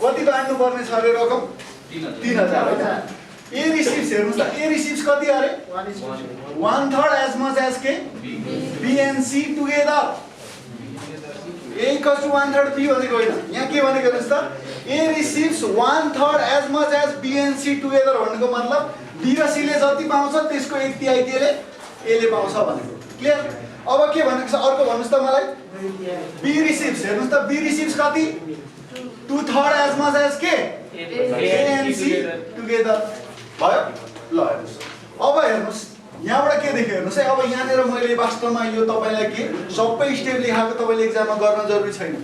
कति बाँड्नु पर्ने छ अरे रकम 3000 हैन ए रिसिभ्स हेर्नुस् त ए रिसिभ्स कति अरे 1/3 एज मच एज के B and C together A equals to 1/3 B भनेको होइन यहाँ के भनेको हेर्नुस् त A receives 1/3 as much as B and C together भनेको मतलब बी र सी ले जति पाउँछ त्यसको 1/3 केले ए ले पाउँछ भनेको क्लियर अब के भनेको छ अर्को भन्नुस् त मलाई बी रिसिभ्स हेर्नुस् त बी रिसिभ्स कति 2/3 एज मच एज के ए एन्ड सी टुगेदर भयो ल हेर्नुस् अब हेर्नुस् यहाँबाट के देख्यो हेर्नुस् है अब यहाँनेर मैले वास्तवमा यो तपाईलाई के सबै स्टेप लेखाएको तपाईले एक्जाममा गर्न जरुरी छैन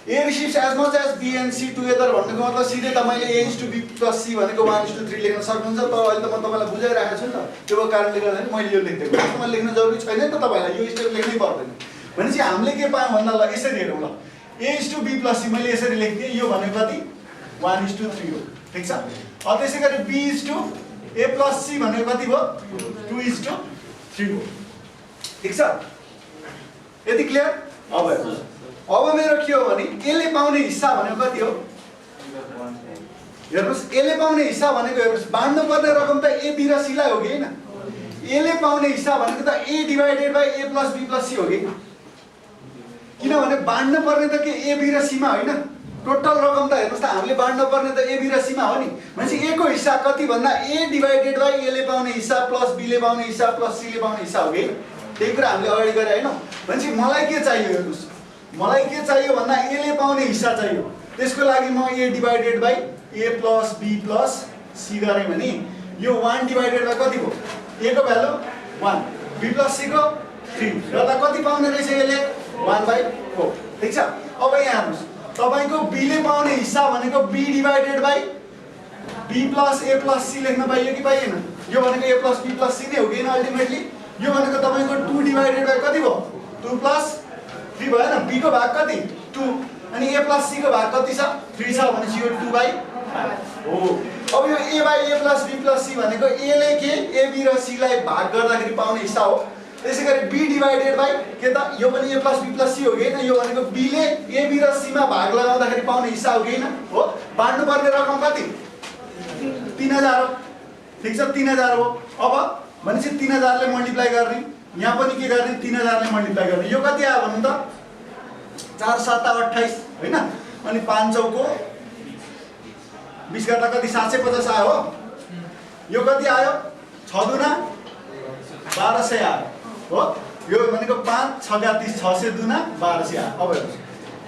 A receives as much as B and C together भन्नुको मतलब सिधै तपाईले a * b + c भनेको 1:3 लेख्न सक्नुहुन्छ तर अहिले त म तपाईलाई बुझाइराखेको छु नि त त्यो कारणले गर्दा मैले यो लेख्दिएको वास्तवमा लेख्न जरुरी छैन नि त तपाईलाई यो स्टेप लेख्नै पर्दैन भनेपछि हामीले के पायौं भन्दा ल यसरी हेरौँ ल a * b + c मैले यसरी लेख्दिए यो भनेको कति 1:3 हो ठीक छ अब त्यसैगरी b * a + c भनेको कति भयो 2:3 हो ठीक छ यति क्लियर अब हेर्नुस् अब मेरो के हो भने a ले पाउने हिस्सा भनेको कति हो हेर्नुस् a ले पाउने हिस्सा भनेको हेर्नुस् बाँड्नु पर्ने रकम त a b र c लाई हो कि हैन a ले पाउने हिस्सा भनेको त a / a + b + c हो कि किनभने बाँड्नु पर्ने त के a b र c मा हैन टोटल रकम त हेर्नुस् त हामीले बाँड्नु पर्ने त a b र c मा हो नि भनेपछि a को हिस्सा कति भन्दा a / a ले पाउने हिस्सा + b ले पाउने हिस्सा + c ले पाउने हिस्सा हो कि त्यही कुरा हामीले अगाडि गरे हैन भनेपछि मलाई के चाहियो हेर्नुस् मलाई के चाहियो भन्दा a ले पाउने हिस्सा चाहियो त्यसको लागि म a / a + b + c गरे भने यो 1 / कति भयो a को भ्यालु 1 b + c को 3 र त कति पाउने रहेछ यसले 1/4 ठीक छ अब यहाँ हेर्नुस् तपाईको b ले पाउने हिस्सा भनेको b / b + a + c लेख्न पाइयो कि पाइएन यो भनेको a + b + c नै हो कि अल्टिमेटली यो भनेको तपाईको 2 / कति भयो 2 + 3 भयो न b को भाग कति 2 अनि a + c को भाग कति छ 3 छ भनेपछि यो 2/5 हो अब यो a / a + b + c भनेको a ले के a b र c लाई भाग गर्दाखेरि पाउने हिस्सा हो त्यसैगरी b / के त यो पनि a + b + c हो कि हैन यो भनेको b ले a b र c मा भाग लगाउँदाखेरि पाउने हिस्सा हो कि हैन हो बाँड्नु पर्ने रकम कति 3000 हो ठीक छ 3000 हो अब भनेपछि 3000 ले मल्टिप्लाई गर्ने यहाँ पनि के गर्ने 3000 ले मल्टिप्लाई गर्ने यो कति आयो भन्नु त 4 × 7 = 28 हैन अनि 5 चौको 20 गर्दा कति 750 आयो हो यो कति आयो 6 दुना 1200 आयो हो यो भनेको 5 6 × 30 600 दुना 1200 आयो अब हेर्नुस्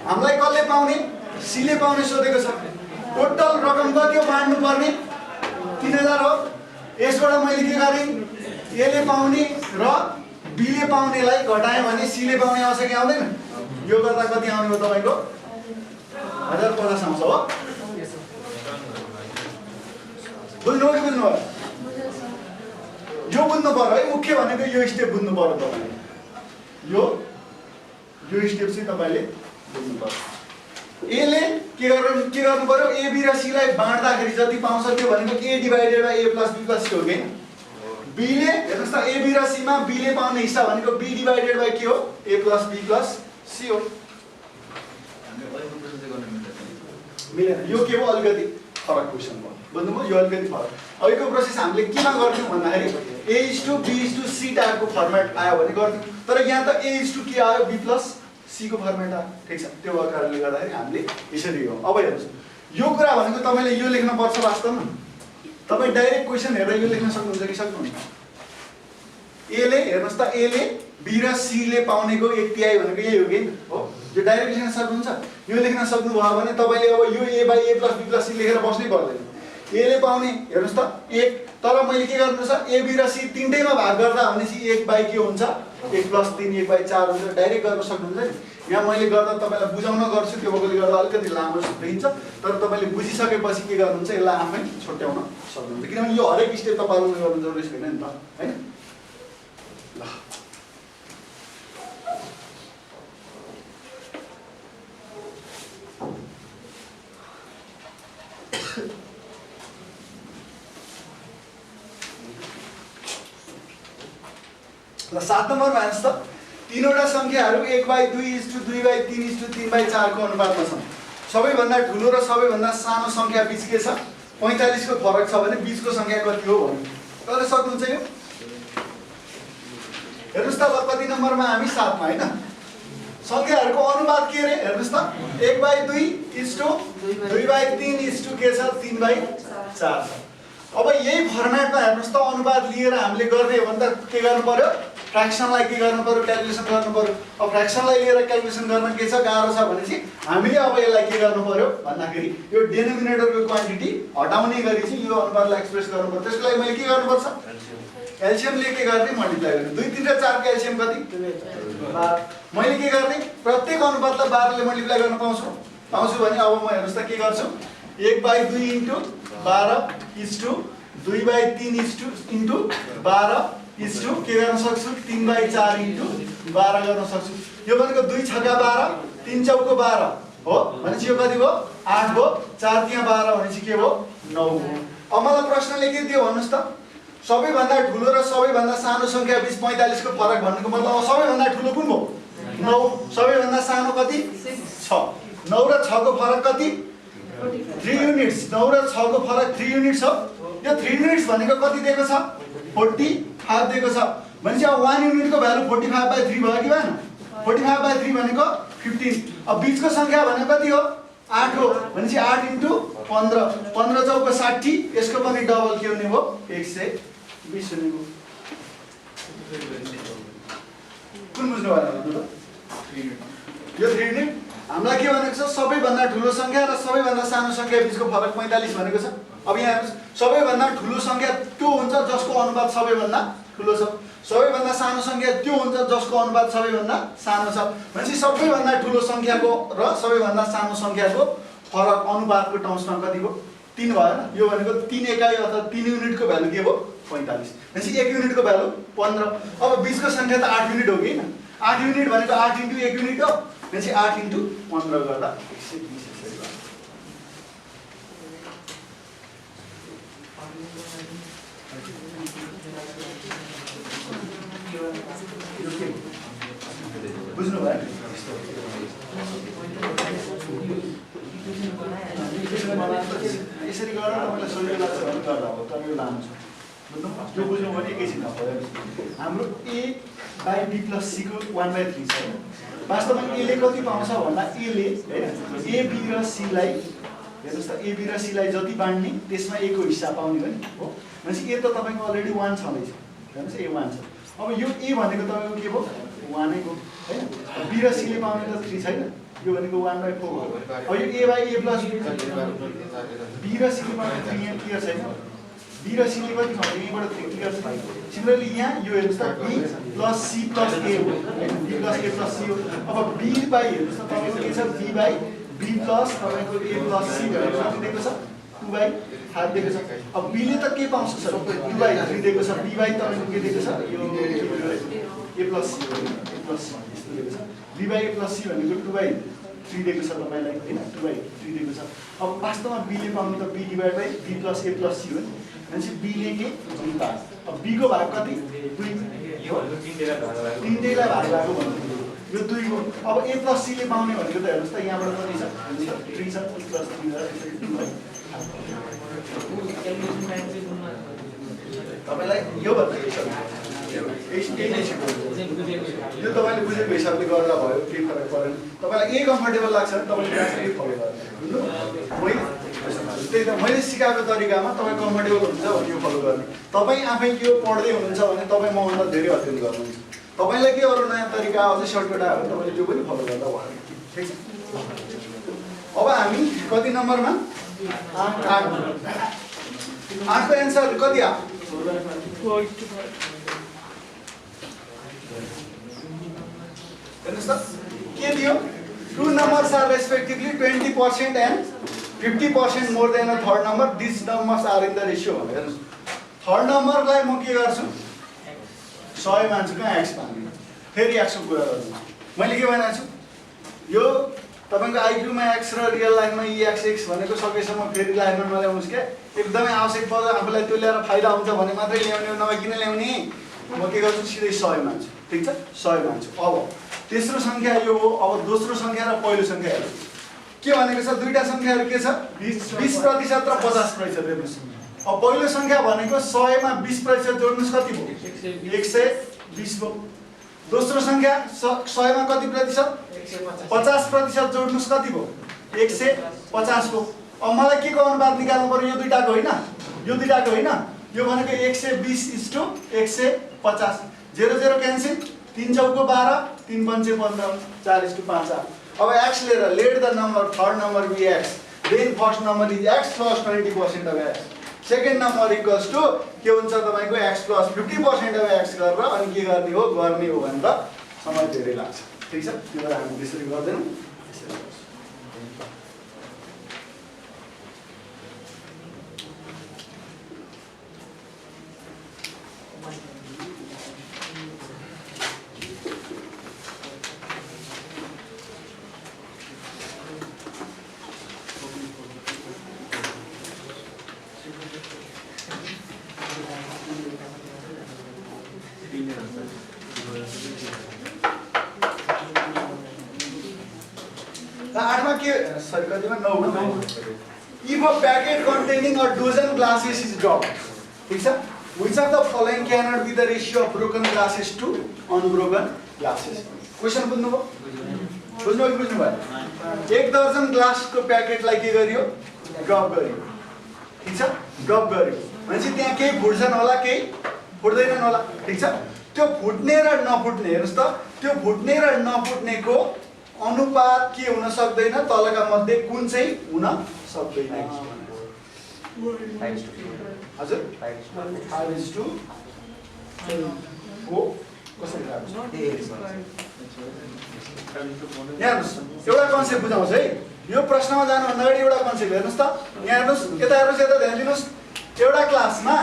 हामीलाई कसले पाउने सी ले पाउने सोधेको छ टोटल रकम कति हो बाँड्नु पर्ने 3000 हो यसबाट मैले के गरे a ले पाउने र b ले पाउनेलाई घटाए भने c ले पाउने आउँछ कि आउँदैन यो गर्दा कति आउने हो तपाईको 1050 आउँछ हो बुझ्नु कि बुझ्नु भयो यो बुझ्नु पर्यो है मुख्य भनेको यो स्टेप बुझ्नु पर्यो तपाईले यो स्टेप चाहिँ तपाईले बुझ्नु पर्यो a ले के गर्नु पर्यो a b र c लाई बाँड्दाखेरि जति पाउँछ त्यो भनेको a / a + b + c हो कि b ले हेर्नुस् त a b र c मा b ले पाउने हिस्सा भनेको b / के हो a + b + c हो मिलेन यो के हो अलिकति फरक क्वेशन हो बुझ्नुभयो यो अलिकति फरक अहिलेको प्रोसेस हामीले केमा गर्थ्यौं भन्दाखेरि a * b * c टाइपको फर्मेट आयो भने गर्थ्यौं तर यहाँ त a * के आयो b + c को फर्मेट आयो ठीक छ त्यो कारणले गर्दाखेरि हामीले यसरी हो अब हेर्नुस् यो कुरा भनेको तपाईले यो लेख्न पर्छ वास्तवमा तपाई डाइरेक्ट क्वेशन हेरेर यो लेख्न सक्नुहुन्छ कि सक्नुहुन्न a ले हेर्नुस् त a ले b र c ले पाउनेको 1/3 भनेको यही हो कि हो यो डाइरेक्ट लेख्न सक्नुहुन्छ यो लेख्न सक्नु भयो भने तपाईले अब यो a / a + b + c लेखेर बस्नै पर्दैन a ले पाउने हेर्नुस् त 1 तर मैले के गर्नु छ a b र c तीनटैमा भाग गर्दा भनेपछि 1/, के हुन्छ 1 + 3 1/4 हुन्छ डाइरेक्ट गर्न सक्नुहुन्छ नि यहाँ मैले गर्दा तपाईलाई बुझाउन गर्छु त्यो भएकोले गर्दा अलिकति लामो देखिन्छ तर तपाईले बुझिसकेपछि के गर्नुहुन्छ यसलाई आफै छुट्याउन सक्नुहुन्छ किनभने यो हरेक स्टेप तपाईले गर्न जरुरी छैन नि त हैन ल ल 7 नम्बरमा हेर्नुस् त तीनवटा संख्याहरू 1/2 2/3 3/4 को अनुपातमा छन् सबैभन्दा ठुलो र सबैभन्दा सानो सङ्ख्या बीच के छ 45 को फरक छ भने बीचको सङ्ख्या कति हो भन्नु गर्न सक्नुहुन्छ यो हेर्नुस् त ल कति नम्बरमा हामी 7 मा हैन संख्याहरुको अनुपात के रे हेर्नुस् त 1/2:2 2/3 के छ 3/4 अब यही फर्मेटमा हेर्नुस् त अनुपात लिएर हामीले गर्ने हो भने त के गर्नु पर्यो फ्र्याक्सनलाई के गर्नु पर्यो क्याल्कुलेसन गर्नु पर्यो अब फ्र्याक्सनलाई लिएर क्याल्कुलेसन गर्न के छ गाह्रो छ भनेपछि हामीले अब यसलाई के गर्नु पर्यो भन्दाखेरि यो डेनोमिनेटरको क्वान्टिटी हटाउने गरी चाहिँ यो अनुपातलाई एक्सप्रेस गर्नु पर्छ त्यसको लागि मैले के गर्नु पर्छ एलसीएम ले के गर्ने मल्टिप्लाई गर्ने 2 3 र 4 को एलसीएम कति 12 मैले के गर्ने प्रत्येक अनुपातलाई 12 ले मल्टिप्लाई गर्न पाउँछु भने अब म हेर्नुस् त के गर्छु 1/2 इन्टु 12 2/3 इन्टु 12 के गर्न सक्छु 3/4 इन्टु 12 गर्न सक्छु यो भनेको 2 छक्का 12 3 चौको 12 हो भनेपछि यो कति भयो 8 भयो 4 त्यहाँ 12 भनेपछि के भयो 9 हो अब मलाई प्रश्नले के दियो भन्नुस् त सबैभन्दा ठुलो र सबैभन्दा सानो संख्या बीच 45 को फरक भन्नुको मतलब सबैभन्दा ठुलो कुन हो 9 सबैभन्दा सानो कति 6 9 र 6 को फरक कति 3 युनिट्स 9 र 6 को फरक 3 युनिट्स हो यो 3 युनिट्स भनेको कति दिएको छ 45 दिएको छ भनेपछि अब 1 युनिट को भ्यालु 45/3 भयो कि भएन 45/3 भनेको 15 अब बीचको संख्या भनेको कति हो 8 हो भनेपछि 8 इन्टु 15 15 चौको 60 यसको पनि डबल के हुने भयो 120 हुने भयो कुन बुझ्नु भयो यो 3 युनिट हामीलाई के भनेको छ सबैभन्दा ठुलो संख्या र सबैभन्दा सानो संख्या बीचको फरक 45 भनेको छ अब यहाँ हेर्नुस् सबैभन्दा ठुलो संख्या त्यो हुन्छ जसको अनुपात सबैभन्दा ठुलो छ सबैभन्दा सानो संख्या त्यो हुन्छ जसको अनुपात सबैभन्दा सानो छ भनेपछि सबैभन्दा ठुलो संख्याको र सबैभन्दा सानो संख्याको फरक अनुपातको टर्म्समा कति भयो 3 भयो यो भनेको 3 एकाइ अथवा 3 युनिटको भ्यालु के भयो 45 भनेपछि 1 युनिटको भ्यालु 15 अब बीचको संख्या त 8 युनिट हो कि हैन 8 युनिट भनेको 8 इन्टु 1 युनिट हो भनेपछि 8 इन्टु 15 गर्दा 120 बुझ्नु भयो यसरी गरेर तपाईलाई सजिलो लाग्छ भने गर्दा हो तर यो लामो छ बुझ्नु यो बुझ्नु भने एकैछिन भयो हाम्रो a/b + c को 1/3 छ वास्तवमा a ले कति पाउँछ भन्दा a ले हैन a b र c लाई हेर्नुस् त a b र c लाई जति बाँड्ने त्यसमा a को हिस्सा पाउने हो नि हो भनेपछि a त तपाईको अलरेडी 1 छँदैछ हेर्नुस् a 1 छ अब यो a भनेको तपाईको के भयो 1 नै हो हैन b र c ले पाउने त 3 छैन यो भनेको 1/4 हो अब यो a/a + b र c ले पाउने 3 यहाँ क्लियर छैन b र c ले कति पाउने यहीबाट 3 क्लियर छ सिमिलरली यहाँ यो हेर्नुस् त b + c + a हो हैन b + a + c हो अब b बाइ हेर्नुस् त तपाईको के छ b बाइ b + तपाईको a + c भनेको कति दिएको छ 2/5 दिएको छ अब b ले त के पाउँछ सर 2/3 दिएको छ b बाइ तपाईको के दिएको छ यो a + c यस्तो दिएको छ b बाइ a + c भनेको 2/3 दिएको छ तपाईलाई हैन 2/3 दिएको छ अब वास्तवमा b ले पाउनु त b / b + a + c हो नि भनेपछि b ले के 3 पास अब b को भाग कति 2 यो 3 लाई भाग लाग्यो भन्नु यो 2 हो अब a + c ले पाउने भनेको त हेर्नुस् त यहाँबाट कति छ 3 छ + 3 गरेर तपाईलाई यो भन्दा के छ यो तपाईले बुझेको हिसाबले गर्दा भयो के फरक परेन तपाईलाई कम्फर्टेबल लाग्छ भने तपाईले यसरी फलो गर्नु त्यही त मैले सिकाएको तरिकामा तपाई कम्फर्टेबल हुन्छ भने यो फलो गर्ने तपाई आफै यो पढ्दै हुनुहुन्छ भने तपाई मभन्दा धेरै अध्ययन गर्नुहुन्छ तपाईलाई के अरु नयाँ तरिका अझै सर्टकट आयो भने तपाईले त्यो पनि फलो गर्दा भयो ठीक छ अब हामी कति नम्बरमा 8 को आन्सर कति आयो हेर्नुस् त के दियो two numbers are respectively 20% and 50% more than a third number. These numbers are in the ratio. हेर्नुस् थर्ड नम्बरलाई म के गर्छु 100 मान्छु कहाँ x मान्दिन फेरि x को कुरा गर्छु मैले के भनेको छु यो तपाईको आईक्यू मा x र रियल लाइफमा ex भनेको सकेसम्म फेरि लाइफमा नल्याउनुस् के एकदमै आवश्यक पर्छ आफुलाई त्यो ल्याएर फाइदा हुन्छ भने मात्रै ल्याउने हो नभए किन ल्याउने म के गर्छु सिधै 100 मान्छु ठीक छ 100 मान्छु अब तेस्रो संख्या यो हो अब दोस्रो संख्या र पहिलो संख्या हेर्नु के भनेको छ दुईटा संख्याहरु के छ 20% र 50% हेर्नुस्। अब पहिलो संख्या भनेको 100 मा 20% जोड्नुस् कति भयो 120 भयो। दोस्रो संख्या 100 मा कति प्रतिशत 50% जोड्नुस् कति भयो 150 भयो। अब मलाई के को अनुपात निकाल्नु पर्यो यो दुईटाको हैन यो दुईटाको हैन यो भनेको 120:150 0 0 क्यान्सल 3 चौको 12 3 पंचे 15 4:5 अब x लिएर let the number third number be x then first number is x plus 20% of x second number equals to के हुन्छ तपाईको x plus 50% of x गरेर अनि के गर्ने हो भने त समय धेरै लाग्छ। ठीक छ त्यो भएर हामी त्यसरी गर्दैनौं। If a packet containing a dozen glasses is dropped, which of the following cannot be the ratio of broken glasses to unbroken glasses? Question बुझ्नु भयो? एक दर्जन ग्लास को प्याकेट लाई के गरियो ड्रप गरियो। ठीक छ ड्रप गरियो भनेपछि त्यहाँ केही फुट्छन् होला केही फुट्दैनन् होला। ठीक छ त्यो फुट्ने र नफुट्ने हेर्नुस् त त्यो फुट्ने र नफुट्नेको अनुपात के हुन सक्दैन तलका मध्ये कुन चाहिँ हुन सक्दैन हजुर 5:10 को कसरी राख्नु हेर्नुस् एउटा कन्सेप्ट बुझाउँछ है यो प्रश्नमा जानु भन्दा अगाडि एउटा कन्सेप्ट हेर्नुस् त यहाँ हेर्नुस् यता ध्यान दिनुस् एउटा क्लासमा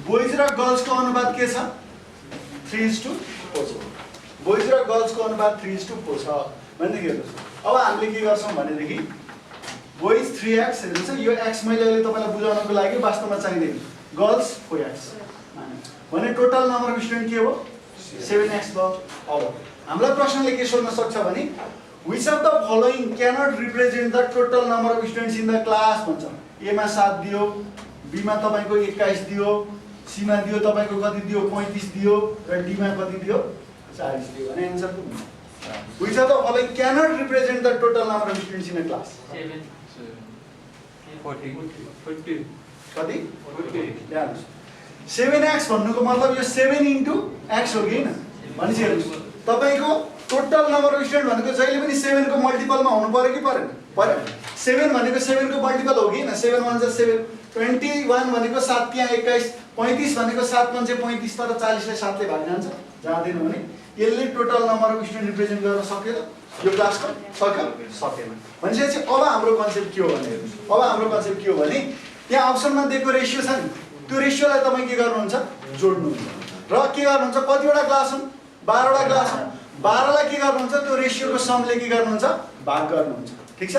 बोइज र गर्ल्सको अनुपात के छ 3:4 छ। बोइज र गर्ल्सको अनुपात 3:4 छ भनेदेखि हेर्नुस् अब हामीले के गर्छौं भनेदेखि बोइज 3x हेर्नुस् यो x मैले अहिले तपाईलाई बुझाउनको लागि वास्तवमा चाहिँदैन गर्ल्स 4x भने टोटल नम्बर अफ स्टुडेन्ट के हो 7x भयो। अब हामीलाई प्रश्नले के सोध्न सक्छ भने which of the following cannot represent the total number of students in the class भन्छ। a मा 7 दियो b मा तपाईको 21 दियो c मा दियो तपाईको कति दियो 35 दियो र d मा कति दियो 40 दियो भने आन्सर के हुन्छ which of the following cannot represent the total number of students in a class 7 40 कति 40 7x भन्नुको मतलब यो 7 into x हो कि हैन भनेपछि हेर्नुस् तपाईको टोटल नम्बर अफ स्टुडेन्ट भनेको जहिले पनि 7 को मल्टिपलमा हुनु पर्यो कि परेन पर्यो 7 भनेको 7 को मल्टिपल हो कि हैन 7 1 जा 7 21 भनेको 7 त्यहाँ 21 35 भनेको 7 पंचे 35 तर 40 ले 7 ले भाग जान्छ जाँदैन भने यसले total number of student represent गर्न सक्यो त यो क्लासको सक्यो सकेन भनेपछि चाहिँ अब हाम्रो कन्सेप्ट के हो भने हेर्नुस् अब हाम्रो कन्सेप्ट के हो भने त्यहाँ अप्सनमा दिएको रेशियो छ नि त्यो रेशियोलाई तपाई के गर्नुहुन्छ जोड्नुहुन्छ र के गर्नुहुन्छ कतिवटा क्लास हुन् 12 वटा क्लास हुन् 12 लाई के गर्नुहुन्छ त्यो रेशियोको समले के गर्नुहुन्छ भाग गर्नुहुन्छ। ठीक छ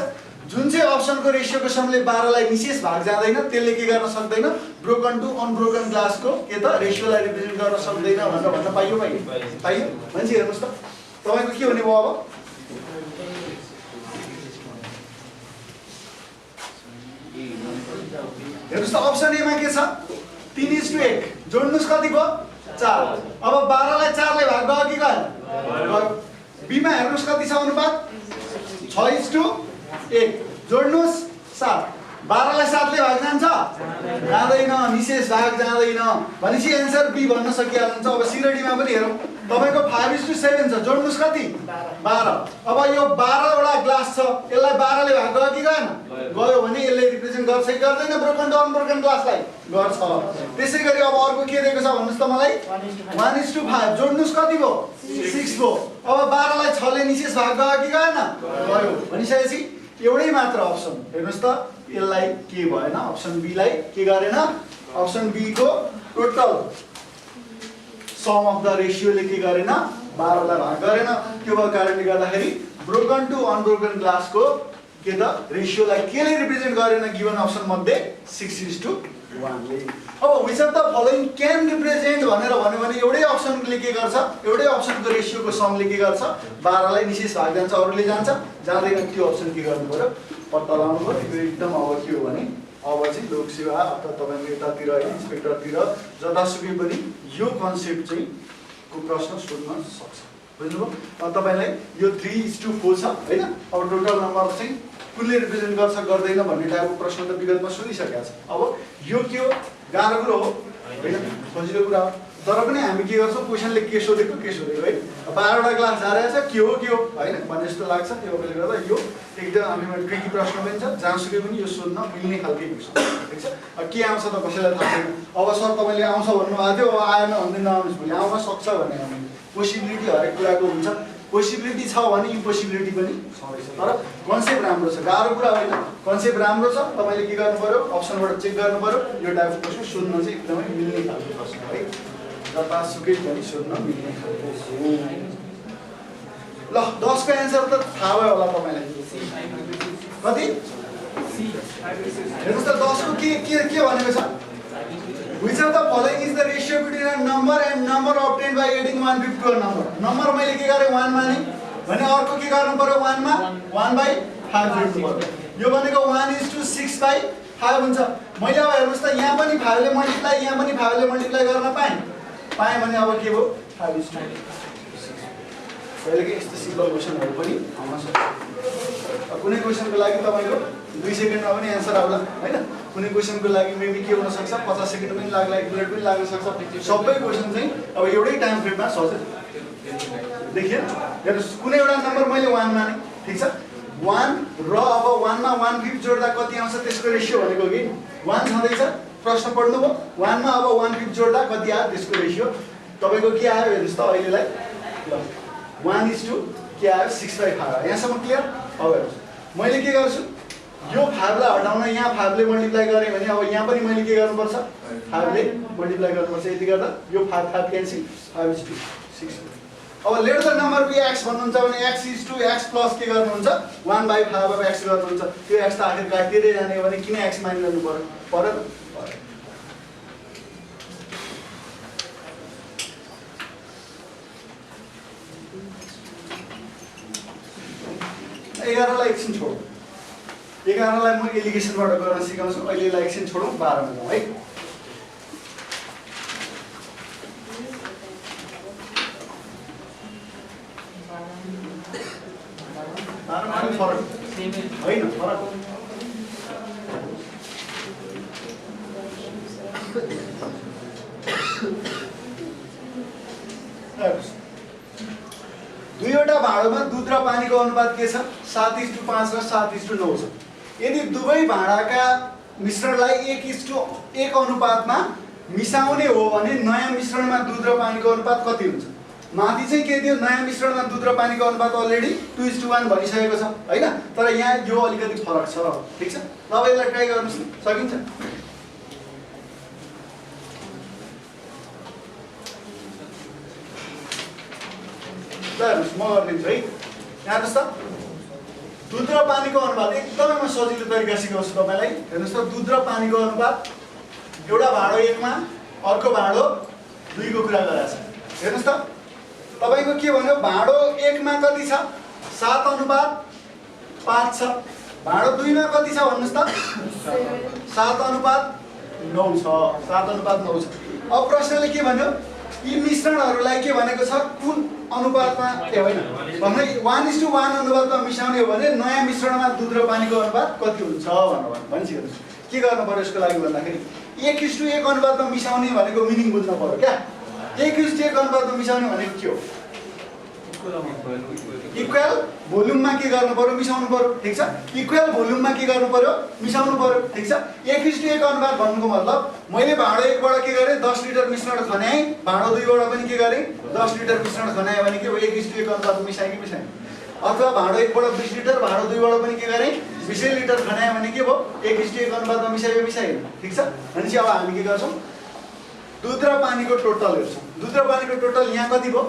जुन चाहिँ अप्सनको रेशियोको समले 12 लाई विशेष भाग जाँदैन त्यसले के गर्न सक्दैन ब्रोकन टु अनब्रोकन क्लासको के त रेशियोलाई रिप्रेजेन्ट गर्न सक्दैन भनेर भन्न पाइयो पाइयो भनेपछि हेर्नुस् त तपाईको के हुने भयो अब हेर्नुस् त अप्सन ए मा के छ 3:1 जोड्नुस् कति भयो 4 अब 12 लाई 4 ले भाग गयो कि गयो बी मा हेर्नुस् कति छ अनुपात 6:1 जोड्नुस् 7 12 लाई 7 ले भाग जान्छ जाँदैन निशेष भाग जाँदैन भनेपछि आन्सर बी भन्न सकिहाल्नुहुन्छ। अब सी र डी मा पनि हेरौं तपाईको 5:7 छ जोड्नुस् कति 12 अब यो 12 वटा ग्लास छ यसलाई 12 ले भाग गयो कि गएन गयो भने यसले रिप्रेजेन्ट गर्छ कि गर्दैन ब्रोकन टु अनब्रोकन क्लासलाई गर्छ। त्यसैगरी अब अर्को के दिएको छ भन्नुस् त मलाई 1:5 जोड्नुस् कति भयो 6 भयो अब 12 लाई 6 ले निशेष भाग गयो कि गएन गयो भनिसकेपछि एउटै मात्र अप्सन हेर्नुस् त यसलाई के भएन अप्सन बी लाई के गरेन अप्सन बी को total sum of the ratio ले के गरेन 12 लाई भाग गरेन त्यो भएको कारणले गर्दाखेरि ब्रोकन टु अनब्रोकन क्लास को के त रेशियो लाई केले रिप्रेजेन्ट गरेन गिवन अप्सन मध्ये 6:4 1 ले अब which of the following can represent भनेर भन्यो भने एउटै अप्सनले के गर्छ एउटै अप्सनको रेशियोको समले के गर्छ 12 लाई निशेष भाग जान्छ अरूले जान्छ जाँदैन त्यो अप्सन के गर्नु पर्यो पत्ता लगाउनु पर्यो यो एकदम अब के हो भने अब चाहिँ लोक सेवा अथवा तपाईको यतातिर इन्स्पेक्टरतिर जतासुकै पनि यो कन्सेप्ट चाहिँ को प्रश्न सोध्न सक्छ बुझ्नुभयो अब तपाईलाई यो 3:4 छ हैन अब टोटल नम्बर चाहिँ कुनले रिप्रेजेन्ट गर्छ गर्दैन भन्ने टाइपको प्रश्न त विगतमा सोधिसकेका छ अब यो के हो गाह्रो कुरो हो हैन सजिलो कुरा हो तर पनि हामी के गर्छौं क्वेशनले के सोधेको है 12 वटा क्लास जारेछ के हो हैन भन्ने जस्तो लाग्छ त्यो भएकोले गर्दा यो एकदम हामीमा ट्रिकी प्रश्न पनि छ जहाँसुकै पनि यो सोध्न मिल्ने खालको प्रश्न ठीक छ अब के आउँछ त कसैलाई थाहा छैन अब सर तपाईले आउँछ भन्नु भएको थियो अब आएन भन्दै नआउनुस् भोलि आउन सक्छ भन्ने हामी पोसिबिलिटी हरेक कुराको हुन्छ पोसिबिलिटी छ भने इम्पोसिबिलिटी पनि छँदैछ तर कन्सेप्ट राम्रो छ गाह्रो कुरा होइन कन्सेप्ट राम्रो छ तपाईले के गर्नु पर्यो अप्सनबाट चेक गर्नु पर्यो यो टाइपको प्रश्न सोध्न चाहिँ एकदमै मिल्ने खालको प्रश्न है जतासुकै पनि सोध्न मिल्ने खालको हो ल 10 को एन्सर त थाहा भयो होला तपाईलाई कति हेर्नुस् त 10 को के भनेको छ Which of the following is the ratio between a number and number obtained by adding 150 to a number? Number मैले के गरे 1 माने भने अर्को के गर्नु पर्यो 1 मा 1/5 जोड्नु पर्यो यो भनेको 1:6/5 हुन्छ मैले अब हेर्नुस् त यहाँ पनि 5 ले मल्टिप्लाई यहाँ पनि 5 ले मल्टिप्लाई गर्न पाएँ भने अब के भयो 5:6 पहिलेकै यस्तो सिम्पल क्वेशनहरु पनि आउन सक्छ कुनै क्वेशनको लागि तपाईको 2 सेकेन्डमा पनि आन्सर आउला हैन कुनै क्वेशनको लागि मेबी के हुन सक्छ 50 सेकेन्ड पनि लाग्ला 1 मिनेट पनि लाग्न सक्छ सबै क्वेशन चाहिँ अब एउटै टाइम फ्रेममा सजिलो देखिए हेर्नुस् कुनै एउटा नम्बर मैले 1 माने ठीक छ 1 र अब 1 मा 1/5 जोड्दा कति आउँछ त्यसको रेशियो भनेको कि 1 छँदैछ प्रश्न पढ्नु भयो 1 मा अब 1/5 जोड्दा कति आयो त्यसको रेशियो तपाईको के आयो हेर्नुस् त अहिलेलाई ल 1:6 के आयो 6/5 यहाँसम्म क्लियर अब हेर्नुस् मैले के गर्छु यो 5 लाई हटाउन यहाँ 5 ले मल्टिप्लाई गरे भने अब यहाँ पनि मैले के गर्नुपर्छ 5 ले मल्टिप्लाई गर्नुपर्छ यति गर्दा यो 5 क्यान्सल 5:6 अब let the number B x भन्नुहुन्छ भने x is to x plus के गर्नुहुन्छ 1/5 of x गर्नुहुन्छ त्यो x त आखिर काटिदै जाने हो भने किन x माइन गर्नु पर्यो एघारलाई एकछिन छोडौँ 11 लाई म एलिगेसनबाट गर्न सिकाउँछु अहिलेलाई एकछिन छोडौँ 12 मा जाउँ है फरक होइन फरक दुईवटा भाँडोमा दुध र पानीको अनुपात के छ 7:5 र 7:9 छ यदि दुवै भाँडाका मिश्रणलाई 1:1 अनुपातमा मिसाउने हो भने नयाँ मिश्रणमा दुध र पानीको अनुपात कति हुन्छ माथि चाहिँ के दियो नयाँ मिश्रणमा दुध र पानीको अनुपात अलरेडी 2:1 भनिसकेको छ हैन तर यहाँ यो अलिकति फरक छ ठीक छ तपाईलाई ट्राई गर्नुस् सकिन्छ म गरिदिन्छु है यहाँ जस्तो दुध र पानीको अनुपात एकदमै म सजिलो तरिका सिकाउँछु तपाईलाई हेर्नुस् त दुध र पानीको अनुपात एउटा भाँडो 1 मा अर्को भाँडो 2 को कुरा गराछ हेर्नुस् त तपाईको के भन्यो भाँडो 1 मा कति छ 7:5 छ भाँडो 2 मा कति छ भन्नुस् त 7:9 छ 7:9 छ अब प्रश्नले के भन्यो यी मिश्रणहरुलाई के भनेको छ कुन अनुपातमा होइन भन्दै 1:1 अनुपातमा मिसाउने हो भने नयाँ मिश्रणमा दुध र पानीको अनुपात कति हुन्छ भनेर भनिसकेको के गर्नु पर्यो यसको लागि भन्दाखेरि 1:1 अनुपातमा मिसाउने भनेको मिनिङ बुझ्न पर्यो क्या 1:1 अनुपातमा मिसाउने भनेको के हो इक्वल भोल्युममा के गर्नु पर्यो मिसाउनु पर्यो ठीक छ इक्वल भोल्युममा के गर्नु पर्यो मिसाउनु पर्यो ठीक छ 1:1 अनुपात भन्नुको मतलब मैले भाँडो 1 बाट के गरे 10 लिटर मिश्रण खनाए भाँडो 2 बाट पनि के गरे 10 लिटर मिश्रण खनाए भने के हो 1:1 अनुपातमा मिसाए कि मिसाएन अथवा भाँडो 1 बाट 20 लिटर भाँडो 2 बाट पनि के गरे 20 लिटर खनाए भने के भयो 1:1 अनुपातमा मिसायो मिसाएन ठीक छ भनेपछि अब हामी के गर्छौं दुध र पानीको टोटल हेर्छौं दुध र पानीको टोटल यहाँ कति भयो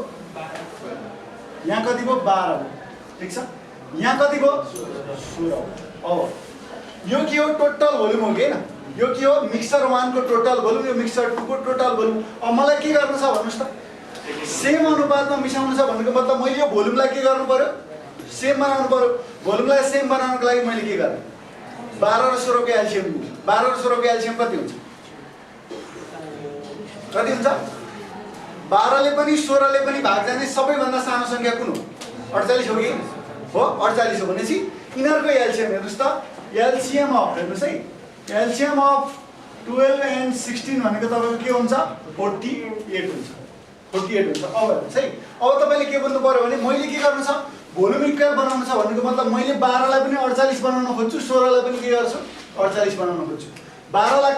यहाँ कति भयो 12 ठीक छ यहाँ कति भयो 16 अब यो के हो टोटल भोल्युम हो के हैन यो के हो मिक्सचर 1 को टोटल भोल्युम यो मिक्सचर 2 को टोटल भोल्युम अब मलाई के गर्नु छ भन्नुस् त सेम अनुपातमा मिसाउनु छ भनेको मतलब मैले यो भोल्युमलाई के गर्नु पर्यो सेम बनाउनु पर्यो भोल्युमलाई सेम बनाउनको लागि मैले के गर्ने 12 र 16 को एलसीएम 12 र 16 को एलसीएम कति हुन्छ 12 ले पनि 16 ले पनि भाग जाने सबैभन्दा सानो संख्या कुन हो 48 हो कि हो 48 हो भनेपछि यिनीहरुको एलसीएम हेर्नुस् त एलसीएम अफ हेर्नुस् है एलसीएम अफ 12 and 16 भनेको तपाईको के हुन्छ 48 हुन्छ 48 हुन्छ अब हेर्नुस् है अब तपाईले के भन्नु पर्यो भने मैले के गर्नु छ भोल्युम इक्वल बनाउनु छ भनेको मतलब मैले 12 लाई पनि 48 बनाउन खोज्छु 16 लाई पनि के गर्छु 48 बनाउन खोज्छु 12 लाई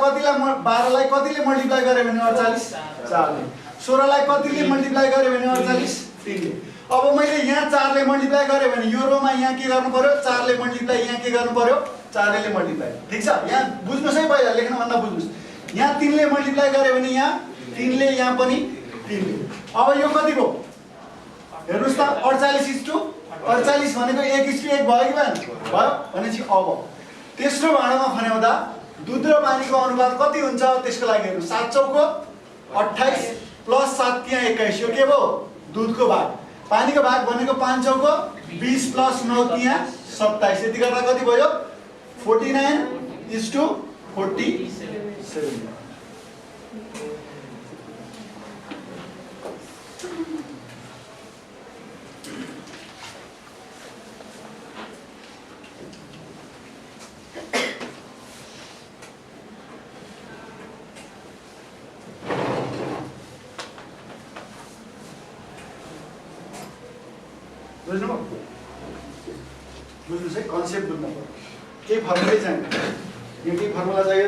कतिले मल्टिप्लाई गरे भने 48 4 ले 16 लाई कतिले मल्टिप्लाई गरे भने 48 3 ले अब मैले यहाँ 4 ले मल्टिप्लाई गरे भने यो रोमा यहाँ के गर्नु पर्यो 4 ले मल्टिप्लाई यहाँ के गर्नु पर्यो 4 ले मल्टिप्लाई ठीक छ यहाँ बुझ्नुस् है पहिला लेख्न भन्दा बुझ्नुस् यहाँ 3 ले मल्टिप्लाई गरे भने यहाँ 3 ले यहाँ पनि 3 ले अब यो कति भयो हेर्नुस् त 48:48 भनेको 1:1 भयो कि भएन भयो भनेपछि अब तेस्रो भाँडामा खन्याउँदा दूध र पानीको अनुपात कति हुन्छ त्यसको लागि हेर्नु 7 चौको 28 प्लस 7 त्यहाँ 21 यो के भयो दूधको भाग पानीको भाग भनेको 5 चौको 20 प्लस 9 त्यहाँ 27 यति गर्दा कति भयो 49:47 बुझ्नुस् है कन्सेप्ट बुझ्नु पर्यो केही फर्मुला चाहियो यो केही फर्मुला चाहियो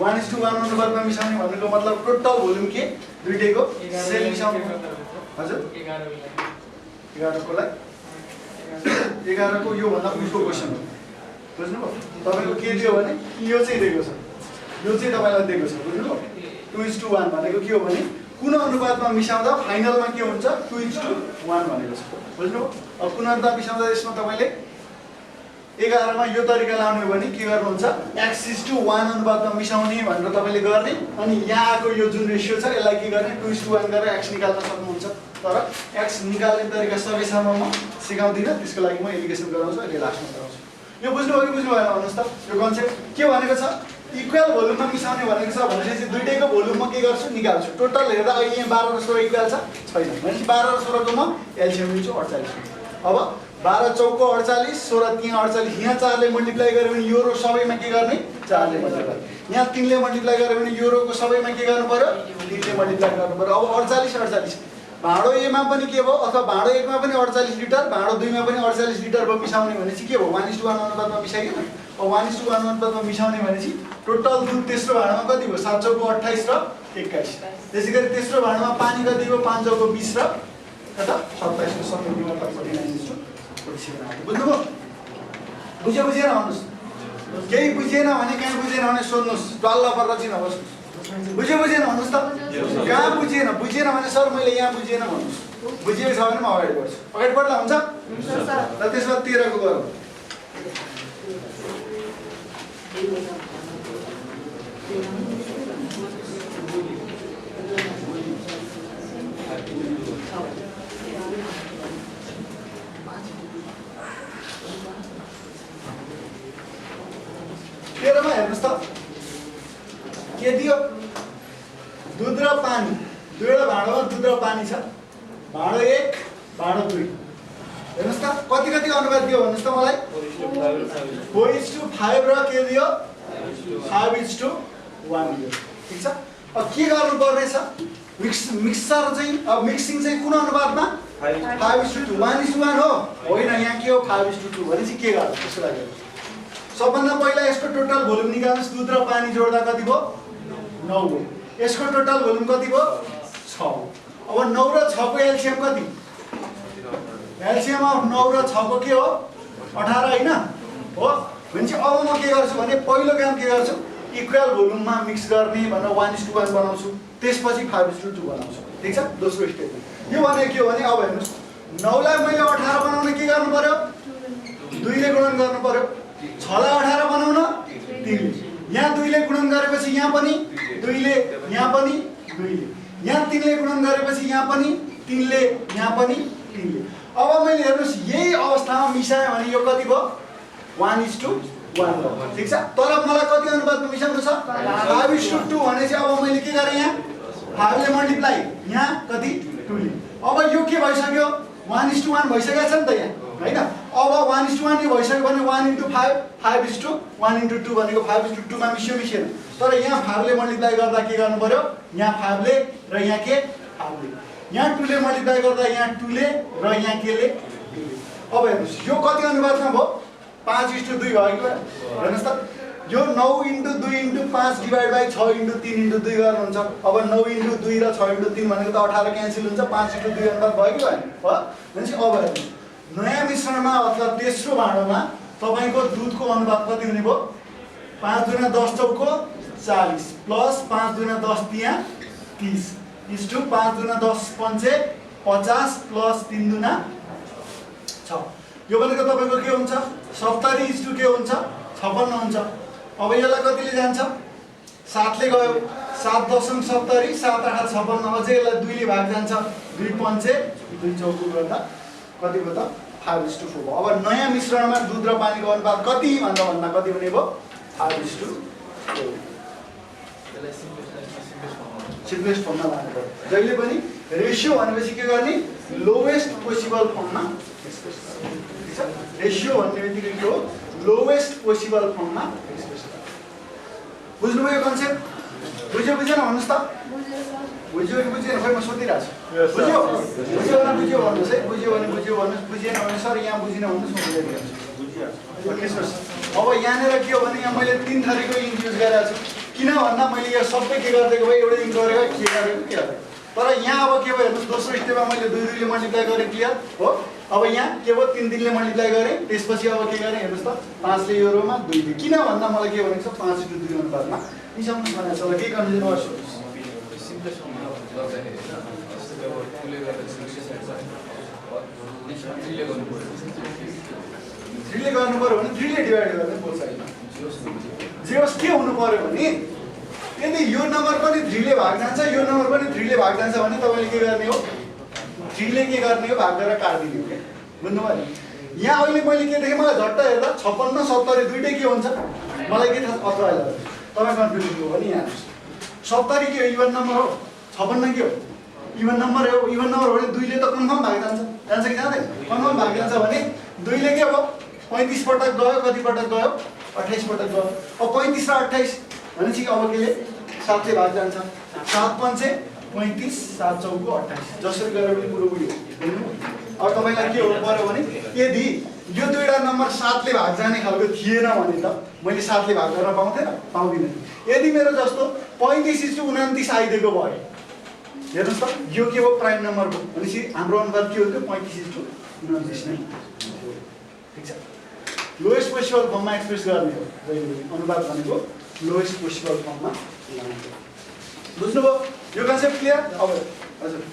1:1 अनुपातमा मिसाउने भनेको मतलब टोटल भोल्युम के दुईटैको सेम मिसाउने हजुर 11 को लागि 11 को यो भन्दा उल्टो क्वेशन हो बुझ्नुभयो तपाईको के दियो भने यो चाहिँ दिएको छ यो चाहिँ तपाईलाई दिएको छ बुझ्नुभयो 2:1 भनेको के हो भने कुन अनुपातमा मिसाउँदा फाइनलमा के हुन्छ 2:1 भनेको छ बुझ्नुभयो अब कुन अनुपात मिसाउँदा यसमा तपाईले 11 मा यो तरिका लाउने हो भने के गर्नुहुन्छ x:1 अनुपातमा मिसाउने भनेर तपाईले गर्ने अनि यहाँको यो जुन रेशियो छ यसलाई के गर्ने 2:1 गरेर x निकाल्न सक्नुहुन्छ तर x निकाल्ने तरिका सबैसम्म म सिकाउँदिन त्यसको लागि म एजुकेसन गराउँछु अहिले लास्टमा गराउँछु यो बुझ्नुभयो कि बुझ्नु भएन भन्नुस् त यो कन्सेप्ट के भनेको छ इक्वल भोल्युममा मिसाउने भनेको छ भनेपछि दुईटैको भोल्युम म के गर्छु निकाल्छु टोटल हेर्दा अहिले यहाँ 12 र 16 इक्वल छ छैन भनेपछि 12 र 16 को म एलसीएम लिन्छु 48 अब 12 चौको 48 16 त्यहाँ 48 यहाँ 4 ले मल्टिप्लाई गर्यो भने यो रो सबैमा के गर्ने 4 ले मल्टिप्लाई यहाँ 3 ले मल्टिप्लाई गर्यो भने यो रोको सबैमा के गर्नु पर्यो 3 ले मल्टिप्लाई गर्नु पर्यो अब 48 भाँडो ए मा पनि के भयो अथवा भाँडो 1 मा पनि 48 लिटर भाँडो 2 मा पनि 48 लिटर भयो मिसाउने भनेपछि के भयो 1:1 अनुपातमा मिसाइयो अब 1:1 अनुपातमा मिसाउने भनेपछि टोटल दुध तेस्रो भाँडामा कति भयो 7 चौको 28 र 21 त्यसैगरी तेस्रो भाँडामा पानी कति भयो 5 चौको 20 र कता 27 को सबै मतलब 49:47 बुझ्नुभयो बुझेन भन्नुस् केही बुझेन भने कहाँ बुझेन भने सोध्नुस् डल्ला परेर चाहिँ नबस्नुस् बुझेन भन्नुस् त कहाँ बुझेन भने सर मैले यहाँ बुझेन भन्नुस् बुझेको छ भने म अगाडि बढ्छु अगाडि बढ्दा हुन्छ र त्यसमा 13 को गरौँ तेह्रमा हेर्नुस् त के दियो दूध र पानी दुईवटा भाँडोमा दूध र पानी छ भाँडो 1 भाँडो 2 हेर्नुस् त कति अनुपात दियो भन्नुस् त मलाई 4:5 र के दियो 5:1 दियो ठीक छ अब के गर्नु पर्ने छ मिक्सर चाहिँ अब मिक्सिङ चाहिँ कुन अनुपातमा 5:2 1:1 हो होइन यहाँ के हो 5:2 भनेपछि के गर्नु त्यसको लागि सबभन्दा पहिला यसको टोटल भोल्युम निकाल्नुस् दूध र पानी जोड्दा कति भयो 9 हो यसको टोटल भोल्युम कति भयो 6 हो अब 9 र 6 को एलसीएम कति एलसीएम अफ 9 र 6 को के हो 18 हैन हो भनेपछि अब म के गर्छु भने पहिलो काम के गर्छु इक्वल भोल्युममा मिक्स गर्ने भनेर 1:1 बनाउँछु त्यसपछि 5:2 बनाउँछु ठीक छ दोस्रो स्टेप यो भने के हो भने अब हेर्नुस् 9 लाई मैले 18 बनाउन के गर्नु पर्यो 2 ले गुणन गर्नु पर्यो 6 लाई 18 बनाउन 3 ले यहाँ 2 ले गुणन गरेपछि यहाँ पनि 2 ले, यहाँ पनि 2 ले, यहाँ 3 ले गुणन गरेपछि यहाँ पनि 3 ले, यहाँ पनि 3 ले। अब मैले हेर्नुस् यही अवस्थामा मिसाएँ भने यो कति भयो 1:1 भयो ठीक छ। तर मलाई कति अनुपातमा मिसाउनु छ 5:2 भनेपछि अब मैले के गरेँ यहाँ 5 ले मल्टिप्लाई यहाँ कति 2 ले। अब यो के भइसक्यो 1:1 भइसकेको छ नि त यहाँ हैन। अब 1:1 यो भइसक्यो भने 1 × 5 5:1 × 2 भनेको 5:2 मा मिसिएन। तर यहाँ 5 ले मल्टिप्लाई गर्दा के गर्नु पर्यो यहाँ 5 ले र यहाँ के 5 ले, यहाँ 2 ले मल्टिप्लाई गर्दा यहाँ 2 ले र यहाँ के ले 2 ले। अब हेर्नुस् यो कति अनुपातमा भयो 5:2 भयो कि हेर्नुस् त। यो 9 × 2 × 5 डिभाइड बाइ 6 × 3 × 2 गर्नुहुन्छ। अब 9 × 2 र 6 × 3 भनेको त 18 क्यान्सल हुन्छ 5:2 अनुपात भयो कि भएन हो। भनेपछि अब हेर्नुस् नयाँ मिश्रणमा अथवा तेस्रो भाँडोमा तपाईको दुधको अनुपात कति हुने भयो 5 × 10 चौको 40 प्लस 5 × 10 तिया 30 = 5 × 10 पंचे 50 प्लस 3 दुना 6। यो भनेको तपाईको के हुन्छ 70 के हुन्छ 56 हुन्छ। अब यसलाई कतिले जान्छ 7 ले गयो 7.70 7 8 56 अझै यसलाई 2 ले भाग जान्छ 2 पंचे 2 चौको गर्दा कति भयो त 5:4 भयो। अब नयाँ मिश्रणमा दुध र पानीको अनुपात कति भन्दा कति हुने भयो 5:4। सिम्प्लेस्ट फर्ममा लानु पर्यो जहिले पनि रेशियो भनेपछि के गर्ने लोवेस्ट पोसिबल फर्ममा एक्सप्रेस गर्ने ठीक छ। रेशियो भन्ने बित्तिकै के हो लोवेस्ट पोसिबल फर्ममा एक्सप्रेस गर्ने। बुझ्नुभयो यो कन्सेप्ट बुझ्यो बुझेन भन्नुस् त बुझ्यो कि बुझेन खै म सोधिरहेको छु बुझ्यो बुझ्यो भने बुझ्यो भन्नुस् है बुझ्यो भने बुझ्यो भन्नुस् बुझेन भने सर यहाँ बुझिन भन्नुस् म बुझाइदिन्छु बुझिहाल्छु। अब यहाँनिर के हो भने यहाँ मैले 3 थरीको इन्क युज गरेको छु किन भन्दा मैले यो सबै के गरिदिएको भए एउटा इन्क गरेको के गरेको के गरेको। तर यहाँ अब के भयो हेर्नुस् दोस्रो स्टेपमा मैले 2 ले मल्टिप्लाई गरेँ क्लियर हो। अब यहाँ के भयो 3 ले मल्टिप्लाई गरेँ त्यसपछि अब के गरेँ हेर्नुस् त 5 ले यो रोमा 2 ले किन भन्दा मलाई के भनेको छ 5:2 अनुपातमा मिसाउनु भनेको छ। ल के कन्फ्युजन गर्छु थ्रीले गर्नु पर्यो भने 3 ले डिभाइड गर्ने बोथ साइडमा जेहोस् के हुनु पर्यो भने यदि यो नम्बर पनि 3 ले भाग जान्छ यो नम्बर पनि 3 ले भाग जान्छ भने तपाईले के गर्ने हो 3 ले के गर्ने हो भाग गरेर काट्दिने हो के बुझ्नुभयो। यहाँ अहिले मैले के देखेँ मलाई झट्ट हेर्दा 56 70 दुईटै के हुन्छ मलाई के थाहा अथवा तपाईँ कन्फ्युज हो भने यहाँ 70 के हो इभन नम्बर हो 56 के हो इभन नम्बर हो। इभन नम्बर हो भने 2 ले त कन्फर्म भाग जान्छ जान्छ कि जाँदैन कन्फर्म भाग जान्छ भने 2 ले के हो 35 पटक गयो कति पटक गयो 28 पटक गयो। अब 35 र 28 भनेपछि अब के ले 7 ले भाग जान्छ 7 पंचे 35 7 चौको 28 जसरी गरेर पनि पुरो बुझ्यो। अब तपाईलाई के हुनु पर्यो भने यदि यो दुईटा नम्बर 7 ले भाग जाने खालको थिएन भने त मैले 7 ले भाग गर्न पाउँथे र पाउँदिन। यदि मेरो जस्तो 35:29 आइदिएको भए हेर्नुस् त यो के हो प्राइम नम्बर हो भनेपछि हाम्रो अनुपात के हो 35:29 नै ठीक छ। लोएस्ट पोसिबल फर्ममा एक्सप्रेस गर्ने हो अनुपात भनेको लोएस्ट पोसिबल फर्ममा ल्याउने। बुझ्नुभयो यो कन्सेप्ट क्लियर। अब हजुर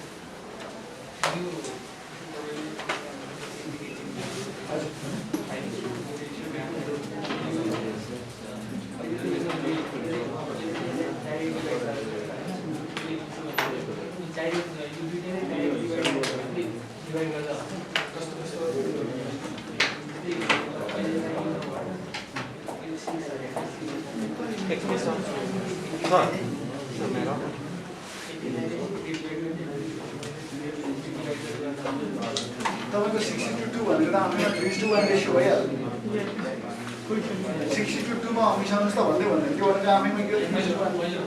तपाईको 60:2 भनेको त आफैमा 3:1 रेशियो भइहाल्यो 60:2 मा मिसाउनुस् त भन्दै भन्दैन त्यो भनेको आफैमा के हो 3:1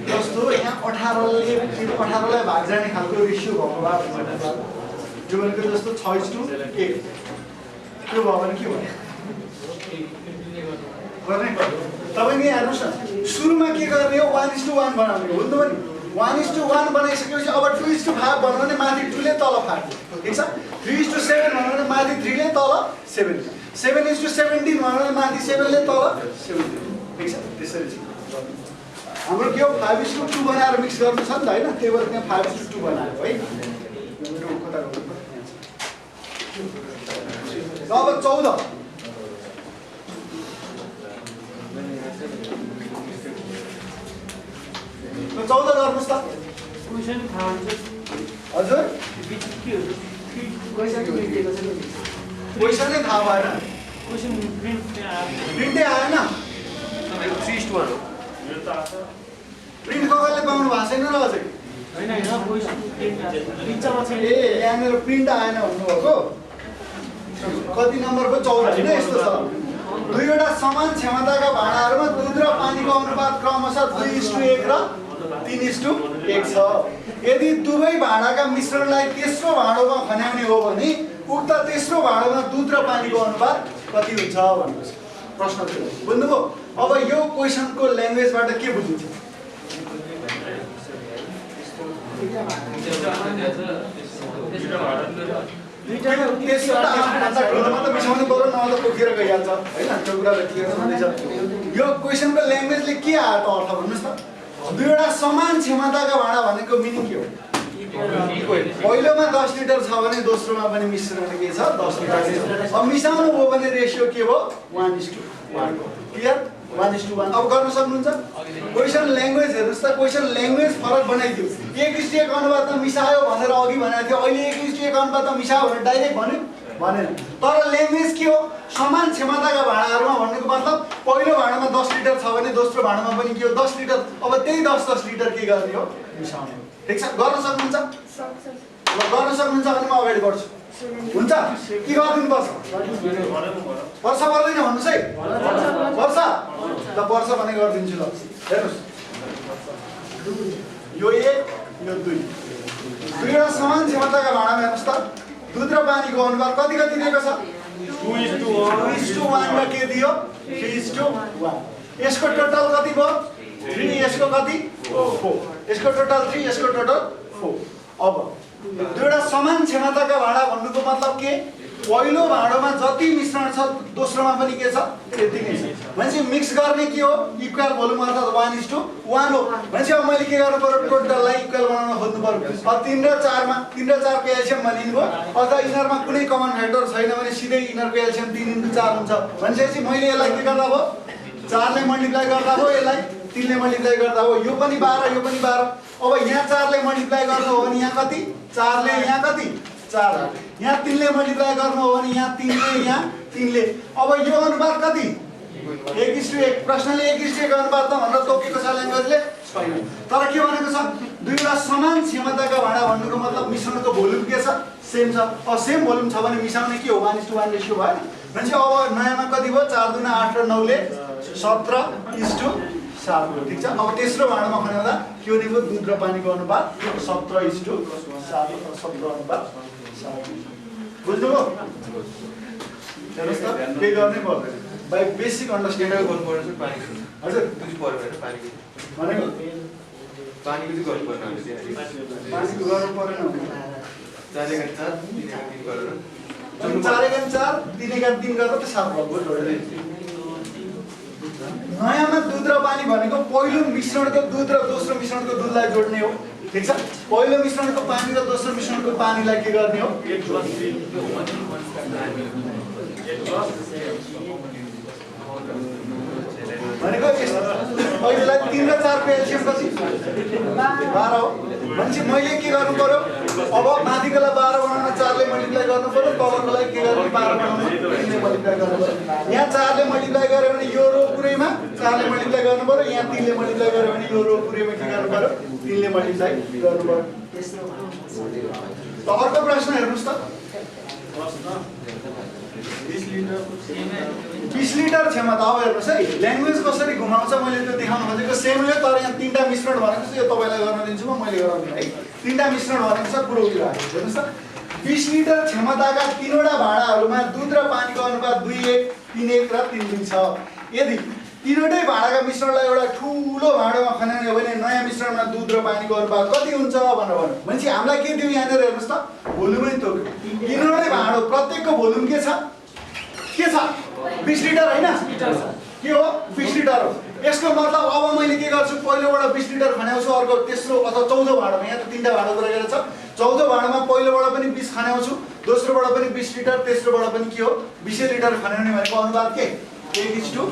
जस्तो यहाँ 18 लाई भाग जाने खालको रेशियो भएको भए जो भनेको जस्तो 6:1 त्यो भयो भने के हो गर्ने तपाईले हेर्नुस् न सुरुमा के गर्ने हो 1:1 बनाउने हो नि त पनि 1:1 बनाइसकेपछि अब 2:5 भन्नु भने माथि 2 ले तल 5 ठीक छ। 3:7 भन्नु भने माथि 3 ले तल 7 7:17 भन्नु भने माथि 7 ले तल 7 ठीक छ। त्यसरी हाम्रो के हो 5:2 बनाएर मिक्स गर्नु छ नि त हैन त्यही भएर त्यहाँ 5:2 बनाएको है। अब 14 14 गर्नुस् त क्वेशन थाहा हुन्छ हजुर के हो क्वेशन दिएको छ नि क्वेसनै थाहा भएन क्वेशन प्रिन्ट प्रिन्टै आएन 3:1 हो प्रिन्ट कसले पाउनु भएको छैन र अझै हैन हैन क्वेशन प्रिन्ट बिचमा छ ए यहाँनिर प्रिन्ट आएन भन्नुभएको कति नम्बरको 14 होइन यस्तो छ दुईवटा समान क्षमताका भाँडाहरूमा दुध र पानीको अनुपात क्रमशः 2:1 र 3:1 छ यदि दुवै भाँडाका मिश्रणलाई तेस्रो भाँडोमा खन्याउने हो भने उक्त तेस्रो भाँडोमा दुध र पानीको अनुपात कति हुन्छ भन्नुहोस् प्रश्न थियो बुझ्नुभयो अब यो क्वेसनको ल्याङ्ग्वेजबाट के बुझिन्छ तेस्रोटा आफूभन्दा ठुलोमा त मिसाउनु पर्यो नभए त पोखिएर गइहाल्छ होइन त्यो कुरालाई क्लियर छँदैछ यो क्वेसनको ल्याङ्ग्वेजले के आयो त अर्थ भन्नुहोस् त दुईवटा समान क्षमताका भाँडा भनेको मिनिङ के हो पहिलोमा 10 लिटर छ भने दोस्रोमा पनि मिश्रण के छ 10 लिटर छ अब मिसाउनु हो भने रेशियो के हो 1:1 क्लियर 1:1 अब गर्न सक्नुहुन्छ क्वेसन ल्याङ्ग्वेज हेर्नुस् त क्वेसन ल्याङ्ग्वेज फरक बनाइदियो 1:1 अनुपातमा मिसायो भनेर अघि भनेको थियो अहिले 1:1 अनुपातमा मिसायो भनेर डाइरेक्ट भन्यो भनेन तर ल्याङ्ग्वेज के हो समान क्षमताका भाँडाहरूमा भन्नुको मतलब पहिलो भाँडामा 10 लिटर छ भने दोस्रो भाँडामा पनि के हो 10 लिटर अब त्यही 10 लिटर के गर्ने हो मिसाउने हो ठीक छ गर्न सक्नुहुन्छ ल गर्न सक्नुहुन्छ भने म अगाडि बढ्छु हुन्छ के गरिदिनु पर्छ वर्ष पर्दैन भन्नुहोस् है वर्ष ल वर्ष भने गरिदिन्छु ल हेर्नुहोस् यो 1 यो 2 दुईवटा समान क्षमताका भाँडामा हेर्नुहोस् त दुध र पानीको अनुपात कति दिएको छ 2:1 मा के दियो 3:1 यसको टोटल कति भयो 3 यसको कति 4 यसको टोटल 3 यसको टोटल 4 अब दुईवटा समान क्षमताका भाँडा भन्नुको मतलब के पहिलो भाँडोमा जति मिश्रण छ दोस्रोमा पनि के छ त्यति नै छ भनेपछि मिक्स गर्ने के हो इक्वल भोल्युम अर्थात् 1:1 हो भनेपछि अब मैले के गर्नु पर्यो टोटललाई इक्वल बनाउन खोज्नु पर्यो अब 3 र 4 मा 3 र 4 को एलसियम भनिदिनु भयो अथवा इनरमा कुनै कमन फ्याक्टर छैन भने सिधै इनरको एलसियम 3:4 हुन्छ भनेपछि मैले यसलाई के गर्दा भयो 4 ले मल्टिप्लाई गर्दा भयो यसलाई 3 ले मल्टिप्लाई गर्दा हो यो पनि 12 यो पनि 12 अब यहाँ 4 ले मल्टिप्लाई गर्नु हो भने यहाँ कति 4 ले यहाँ कति 4 यहाँ 3 ले मल्टिप्लाई गर्नु हो भने यहाँ 3 ले यहाँ 3 ले अब यो अनुपात कति 1:1 प्रश्नले 1:1 अनुपात भनेर तोकेको छ ल्याङ्ग्वेजले छैन तर के भनेको छ दुईवटा समान क्षमताका भाँडा भन्नुको मतलब मिश्रणको भोल्युम के छ सेम छ अब सेम भोल्युम छ भने मिसाउने के हो 1:1 रेशियो भयो भनेपछि अब नयाँमा कति भयो 4 दुना 8 र 9 ले 17:7 हो ठीक छ अब तेस्रो भाँडामा खन्याउँदा के हुने भयो दुध र पानीको अनुपात 17:7 बुझ्नुभयो हेर्नुहोस् त के गर्नै पर्दैन बाइ बेसिक अन्डरस्ट्यान्डिङ गर्नु पर्छ पानीको हजुर दुध पर्यो भने पानीको भनेको पानीको चाहिँ गर्नु पर्दैन पानीको गर्नु परेन 4 1 4 3 4 1 4 3 1 3 गर्दा त 7 भयो जोडेर नयाँमा दुध र पानी भनेको पहिलो मिश्रणको दुध र दोस्रो मिश्रणको दुधलाई जोड्ने हो ठीक छ पहिलो मिश्रणको पानी र दोस्रो मिश्रणको पानीलाई के गर्ने हो भनेको पहिलोलाई 3 र 4 को एलसियम कति 12 हो भनेपछि मैले के गर्नु पर्यो अब माथिकोलाई 12 बनाउन 4 ले मल्टिप्लाई गर्नु पर्यो तलकोलाई के गर्नु 12 बनाउन 3 ले मल्टिप्लाई गर्नु पर्यो यहाँ 4 ले मल्टिप्लाई गर्यो भने यो रो पुरैमा 4 ले मल्टिप्लाई गर्नु पर्यो यहाँ 3 ले मल्टिप्लाई गर्यो भने यो रो पुरैमा के गर्नु पर्यो 3 ले मल्टिप्लाई गर्नु पर्यो त अर्को प्रश्न हेर्नुस् त 20 लिटर क्षमता अब हेर्नुहोस् है ल्याङ्ग्वेज कसरी घुमाउँछ मैले त्यो देखाउन खोजेको सेम हो तर यहाँ 3टा मिश्रण भनेको छ यो तपाईँलाई गर्न दिन्छु म मैले गराउँदिन है 3टा मिश्रण भनेको छ पुरौतिर हेर्नुहोस् त 20 लिटर क्षमताका 3वटा भाँडाहरूमा दुध र पानीको अनुपात 2:1 3:1 र 3:2 छ यदि तीनवटै भाँडाका मिश्रणलाई एउटा ठुलो भाँडोमा खन्याउने हो भने नयाँ मिश्रणमा दुध र पानीको अनुपात कति हुन्छ भनेर भन्नु भनेपछि हामीलाई के दियो यहाँनिर हेर्नुहोस् त भोल्युमै तोक्यो तीनवटै भाँडो प्रत्येकको भोल्युम के छ 20 लिटर हैन के हो 20 लिटर हो यसको मतलब अब मैले के गर्छु पहिलोबाट 20 लिटर खन्याउँछु अर्को तेस्रो अथवा 14 भाँडोमा यहाँ त 3टा भाँडो रहेको छ 14 भाँडोमा पहिलोबाट पनि 20 खन्याउँछु दोस्रोबाट पनि 20 लिटर तेस्रोबाट पनि के हो 20 लिटर खन्याउने भनेको अनुपात के 1:2